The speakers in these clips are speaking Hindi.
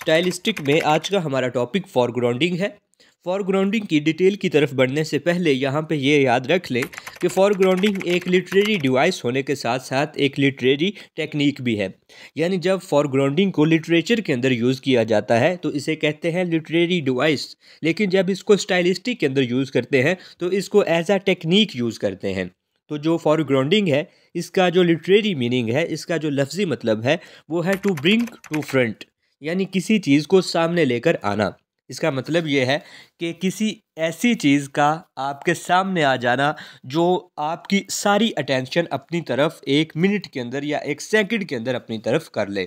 स्टाइलिस्टिक में आज का हमारा टॉपिक फॉरग्राउंडिंग है। फॉरग्राउंडिंग की डिटेल की तरफ बढ़ने से पहले यहाँ पे ये याद रख लें कि फॉरग्राउंडिंग एक लिटरेरी डिवाइस होने के साथ साथ एक लिटरेरी टेक्निक भी है। यानी जब फॉरग्राउंडिंग को लिटरेचर के अंदर यूज़ किया जाता है तो इसे कहते हैं लिटरेरी डिवाइस, लेकिन जब इसको स्टाइलिस्टिक के अंदर यूज़ करते हैं तो इसको एज अ टेक्निक यूज़ करते हैं। तो जो फॉरग्राउंडिंग है इसका जो लिटरेरी मीनिंग है, इसका जो लफ्ज़ी मतलब है वो है टू ब्रिंग टू फ्रंट, यानी किसी चीज़ को सामने लेकर आना। इसका मतलब ये है कि किसी ऐसी चीज़ का आपके सामने आ जाना जो आपकी सारी अटेंशन अपनी तरफ 1 मिनट के अंदर या 1 सेकंड के अंदर अपनी तरफ कर ले।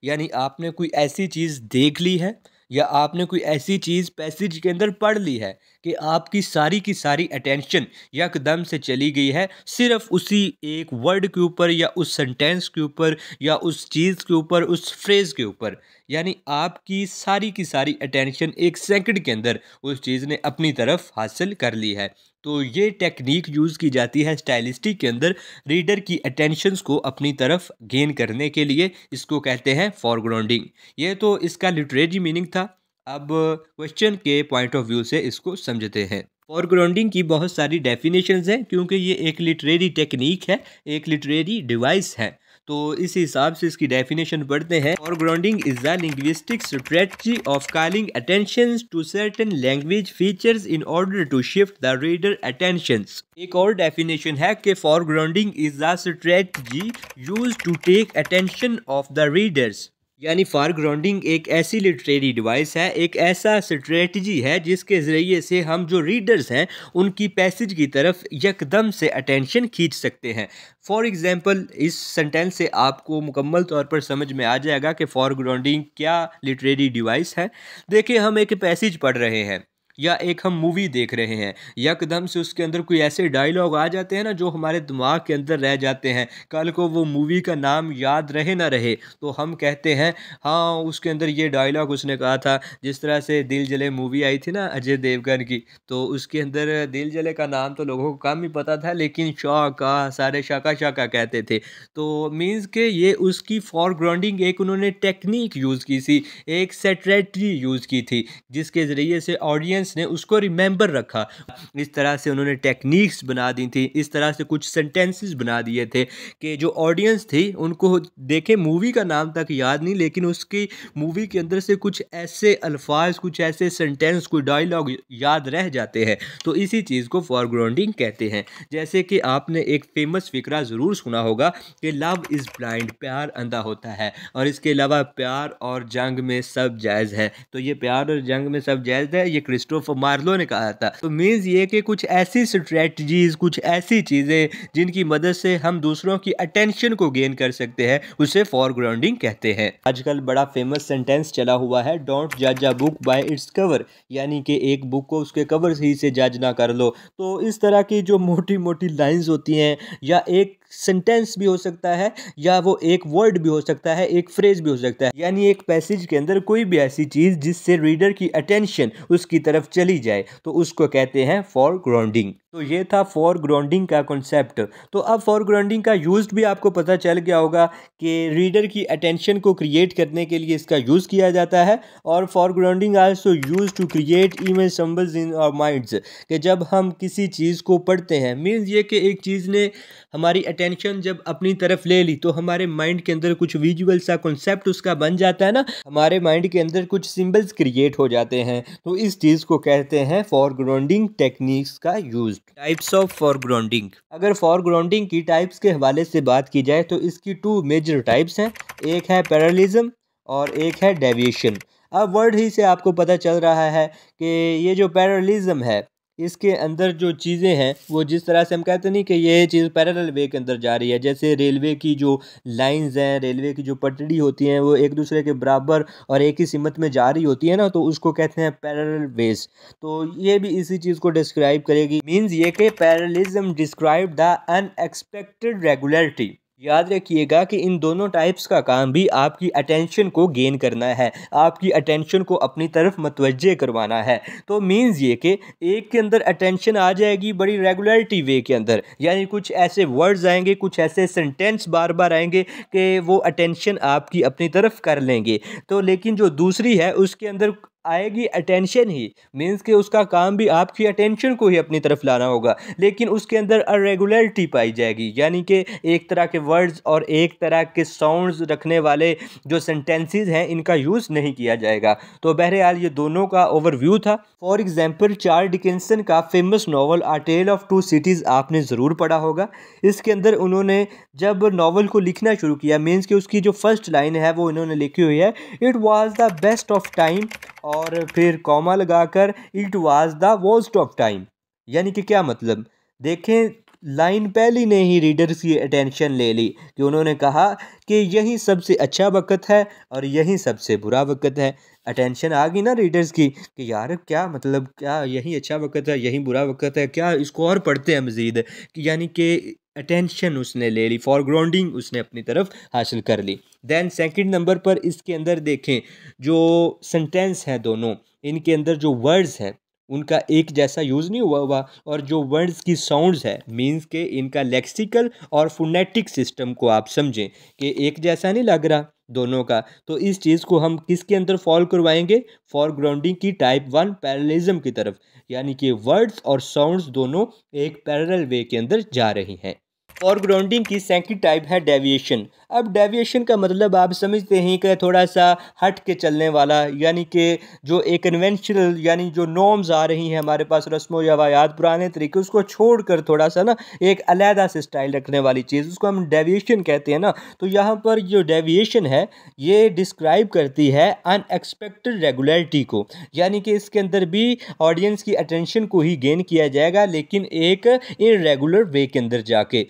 यानी आपने कोई ऐसी चीज़ देख ली है या आपने कोई ऐसी चीज़ पैसेज के अंदर पढ़ ली है कि आपकी सारी की सारी अटेंशन यकदम से चली गई है सिर्फ उसी एक वर्ड के ऊपर या उस सेंटेंस के ऊपर या उस चीज़ के ऊपर, उस फ्रेज़ के ऊपर। यानी आपकी सारी की सारी अटेंशन 1 सेकंड के अंदर उस चीज़ ने अपनी तरफ हासिल कर ली है। तो ये टेक्निक यूज़ की जाती है स्टाइलिस्टिक के अंदर रीडर की अटेंशंस को अपनी तरफ गेन करने के लिए। इसको कहते हैं फॉरग्राउंडिंग। ये तो इसका लिटरेरी मीनिंग था। अब क्वेश्चन के पॉइंट ऑफ व्यू से इसको समझते हैं। फॉरग्राउंडिंग की बहुत सारी डेफिनेशंस हैं क्योंकि ये एक लिटरेरी टेक्निक है, एक लिटरेरी डिवाइस है। तो इस हिसाब से इसकी डेफिनेशन पढ़ते हैं। Foregrounding is a linguistic strategy of calling attention to certain language features in order to shift the reader attentions. एक और डेफिनेशन है कि foregrounding is a strategy used to take attention of the readers. यानी फॉरग्राउंडिंग एक ऐसी लिटरेरी डिवाइस है, एक ऐसा स्ट्रेटजी है जिसके ज़रिए से हम जो रीडर्स हैं उनकी पैसेज की तरफ यकदम से अटेंशन खींच सकते हैं। फॉर एग्ज़ाम्पल इस सेंटेंस से आपको मुकम्मल तौर पर समझ में आ जाएगा कि फॉरग्राउंडिंग क्या लिटरेरी डिवाइस है। देखिए, हम एक पैसेज पढ़ रहे हैं या एक हम मूवी देख रहे हैं, यकदम से उसके अंदर कोई ऐसे डायलॉग आ जाते हैं ना जो हमारे दिमाग के अंदर रह जाते हैं। कल को वो मूवी का नाम याद रहे ना रहे तो हम कहते हैं हाँ उसके अंदर ये डायलॉग उसने कहा था। जिस तरह से दिल जले मूवी आई थी ना अजय देवगन की, तो उसके अंदर दिल जले का नाम तो लोगों को कम ही पता था, लेकिन शाका सारे शाका शाका कहते थे। तो मीन्स के ये उसकी फॉरग्राउंडिंग एक उन्होंने टेक्निक यूज़ की थी, एक स्ट्रेटजी यूज़ की थी जिसके ज़रिए से ऑडियंस ने उसको रिमेंबर रखा। इस तरह से उन्होंने टेक्निक्स बना दी थी, इस तरह से कुछ सेंटेंसेस बना दिए थे कि जो ऑडियंस थी उनको देखे मूवी का नाम तक याद नहीं, लेकिन उसकी मूवी के अंदर से कुछ ऐसे अल्फाज, कुछ ऐसे सेंटेंस, कोई डायलॉग याद रह जाते हैं। तो इसी चीज़ को फॉरग्राउंडिंग कहते हैं। जैसे कि आपने एक फेमस फिक्रा ज़रूर सुना होगा कि लव इज़ ब्लाइंड, प्यार अंधा होता है, और इसके अलावा प्यार और जंग में सब जायज़ है। तो ये प्यार और जंग में सब जायज़ है, ये क्रिस्टोफर मार्लो ने कहा था। तो मीन्स ये कि कुछ ऐसी स्ट्रेटजीज, कुछ ऐसी चीज़ें जिनकी मदद से हम दूसरों की अटेंशन को गेन कर सकते हैं, उसे फॉरग्राउंडिंग कहते हैं। आजकल बड़ा फेमस सेंटेंस चला हुआ है, डोंट जज a book by its cover, यानी कि एक बुक को उसके कवर ही से जज ना कर लो। तो इस तरह की जो मोटी मोटी लाइंस होती हैं, या एक सेंटेंस भी हो सकता है या वो एक वर्ड भी हो सकता है, एक फ्रेज भी हो सकता है, यानी एक पैसेज के अंदर कोई भी ऐसी चीज़ जिससे रीडर की अटेंशन उसकी तरफ चली जाए, तो उसको कहते हैं फॉरग्राउंडिंग। तो ये था फॉरग्राउंडिंग का कॉन्सेप्ट। तो अब फॉरग्राउंडिंग का यूज़ भी आपको पता चल गया होगा कि रीडर की अटेंशन को क्रिएट करने के लिए इसका यूज़ किया जाता है। और foregrounding also use to create image symbols in our minds, कि जब हम किसी चीज़ को पढ़ते हैं, मीन्स ये कि एक चीज़ ने हमारी अटेंशन जब अपनी तरफ ले ली तो हमारे माइंड के अंदर कुछ विजुअल सा कॉन्सेप्ट उसका बन जाता है ना, हमारे माइंड के अंदर कुछ सिंबल्स क्रिएट हो जाते हैं। तो इस चीज़ को कहते हैं फॉरग्राउंडिंग टेक्निक्स का यूज़। Types of foregrounding. अगर फॉरग्राउंडिंग की टाइप्स के हवाले से बात की जाए तो इसकी 2 मेजर टाइप्स हैं। एक है पैरेललिज्म और एक है डेविएशन। अब वर्ड ही से आपको पता चल रहा है कि ये जो पैरेललिज्म है इसके अंदर जो चीज़ें हैं वो जिस तरह से हम कहते नहीं कि ये चीज़ पैरेलल वे के अंदर जा रही है, जैसे रेलवे की जो लाइंस हैं, रेलवे की जो पटड़ी होती हैं वो एक दूसरे के बराबर और एक ही सिमत में जा रही होती है ना, तो उसको कहते हैं पैरेलल वेज। तो ये भी इसी चीज़ को डिस्क्राइब करेगी। मीन्स ये कि parallelism describe the unexpected regularity, याद रखिएगा कि इन दोनों टाइप्स का काम भी आपकी अटेंशन को गेन करना है, आपकी अटेंशन को अपनी तरफ मतवज्जे करवाना है। तो मीन्स ये कि एक के अंदर अटेंशन आ जाएगी बड़ी रेगुलरिटी वे के अंदर, यानी कुछ ऐसे वर्ड्स आएंगे, कुछ ऐसे सेंटेंस बार बार आएंगे कि वो अटेंशन आपकी अपनी तरफ कर लेंगे। तो लेकिन जो दूसरी है उसके अंदर आएगी अटेंशन ही, मीन्स कि उसका काम भी आपकी अटेंशन को ही अपनी तरफ लाना होगा, लेकिन उसके अंदर अरेगुलरिटी पाई जाएगी, यानी कि एक तरह के वर्ड्स और एक तरह के साउंड्स रखने वाले जो सेंटेंसेस हैं इनका यूज़ नहीं किया जाएगा। तो बहरहाल ये दोनों का ओवरव्यू था। फॉर एग्जांपल चार्ल्स डिकेंसन का famous novel a tale of two cities आपने ज़रूर पढ़ा होगा। इसके अंदर उन्होंने जब नावल को लिखना शुरू किया, मीन्स कि उसकी जो फर्स्ट लाइन है वो इन्होंने लिखी हुई है, it was the best of time, और फिर कॉमा लगाकर it was the worst of time. यानी कि क्या मतलब, देखें लाइन पहली ने ही रीडर्स की अटेंशन ले ली कि उन्होंने कहा कि यही सबसे अच्छा वक्त है और यही सबसे बुरा वक्त है। अटेंशन आ गई ना रीडर्स की कि यार क्या मतलब, क्या यही अच्छा वक्त है यही बुरा वक्त है, क्या इसको और पढ़ते हैं मज़ीद, कि यानी कि अटेंशन उसने ले ली, फॉरग्राउंडिंग उसने अपनी तरफ हासिल कर ली। देन सेकंड नंबर पर इसके अंदर देखें जो सेंटेंस हैं दोनों, इनके अंदर जो वर्ड्स हैं उनका एक जैसा यूज़ नहीं हुआ और जो वर्ड्स की साउंड्स है मींस के इनका लेक्सिकल और फोनेटिक सिस्टम को आप समझें कि एक जैसा नहीं लग रहा दोनों का। तो इस चीज़ को हम किसके अंदर फॉलो करवाएंगे, फॉरग्राउंडिंग की टाइप 1 पैरेललिज्म की तरफ, यानी कि वर्ड्स और साउंड्स दोनों एक पैरेलल वे के अंदर जा रही हैं। फॉरग्राउंडिंग की सेकंड टाइप है डेविएशन। अब डेविएशन का मतलब आप समझते हैं कि थोड़ा सा हट के चलने वाला, यानी कि जो एक कन्वेंशनल यानी जो नॉर्म्स आ रही हैं हमारे पास, रस्मो रवायात पुराने तरीके, उसको छोड़कर थोड़ा सा ना एक अलहदा से स्टाइल रखने वाली चीज़, उसको हम डेविएशन कहते हैं ना। तो यहाँ पर जो डेविएशन है ये डिस्क्राइब करती है अनएक्सपेक्टेड रेगुलरिटी को, यानी कि इसके अंदर भी ऑडियंस की अटेंशन को ही गेन किया जाएगा लेकिन एक इरेगुलर वे के अंदर जाके।